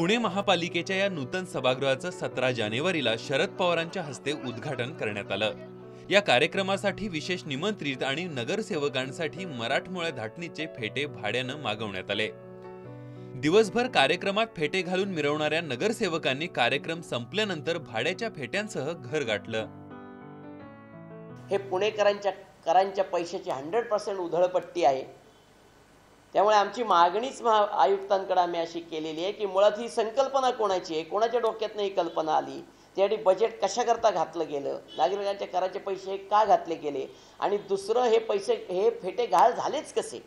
पुणे महापालिकेच्या या नूतन सभागृहाचं 17 जानेवारीला शरद पवारांच्या हस्ते उद्घाटन करण्यात आलं। या कार्यक्रमासाठी विशेष निमंत्रित आणि नगरसेवकांसाठी मराठमोळ्या धाटणीचे फेटे भाड्यानं मागवण्यात आले। दिवसभर कार्यक्रमात फेटे घालून मिरवणाऱ्या नगरसेवकांनी कार्यक्रम संपल्यानंतर भाड्याच्या फेट्यांसह घर गाठलं। हे पुणेकरांच्या पैशाची 100% उधळपट्टी आहे। त्यामुळे आमची मागणीच आयुक्तांकडे आम्ही अशी केलेली आहे की मुळात ही संकल्पना कोणाची आहे, कोणाच्या डोक्यातनं ही कल्पना आली, त्यासाठी बजेट कशाकरता घातलं गेलं, नागरिकांच्या कराचे पैसे का घातले गेले, आणि दुसरं हे फेटे घाल झालेच कसे।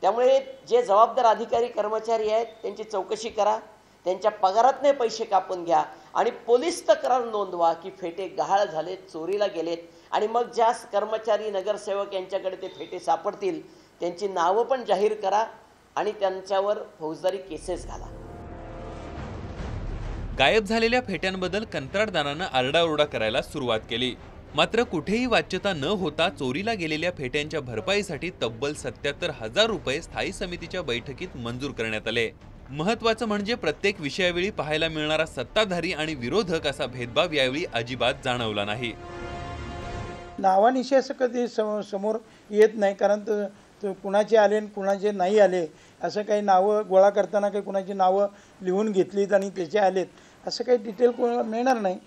त्यामुळे जे जबाबदार अधिकारी कर्मचारी आहेत त्यांची चौकशी करा, त्यांच्या पगारातने पैसे कापून घ्या आणि पोलीस तक्रार नोंदवा की फेटे गहाळ झालेत, चोरीला गेलेत, आणि मग ज्या कर्मचारी नगरसेवक यांच्याकडे ते फेटे सापडतील त्यांची नावं पण जाहीर करा आणि त्यांच्यावर फौजदारी केसेस घाला। गायब झालेल्या फेट्यांबद्दल कंत्राटदारानं आरडाओरडा करायला सुरुवात केली, मात्र कुठेही वाच्यता न होता चोरीला गेलेल्या फेट्यांच्या भरपाईसाठी तब्बल 77,000 रुपये स्थायी समितीच्या बैठकीत मंजूर करण्यात आले। महत्त्वाचं म्हणजे प्रत्येक विषयावेळी पाहायला मिळणारा सत्ताधारी आणि विरोधक असा भेदभाव यावेळी अजिबात जाणवला नाही। नावानिशी असं कधी समोर येत नाही, कारण कुणाचे आले आणि कुणाचे नाही आले असं काही नावं गोळा करताना काही कुणाची नावं लिहून घेतलीत आणि त्याचे आलेत असं काही डिटेल कोणाला मिळणार नाही।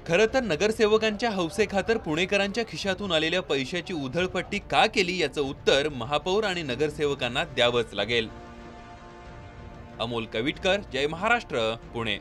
खरं तर नगरसेवकांच्या हौसेखातर पुणेकरांच्या खिशातून आलेल्या पैशाची उधळपट्टी का केली याचं उत्तर महापौर आणि नगरसेवकांना द्यावंच लागेल। अमोल कविटकर, जय महाराष्ट्र, पुणे।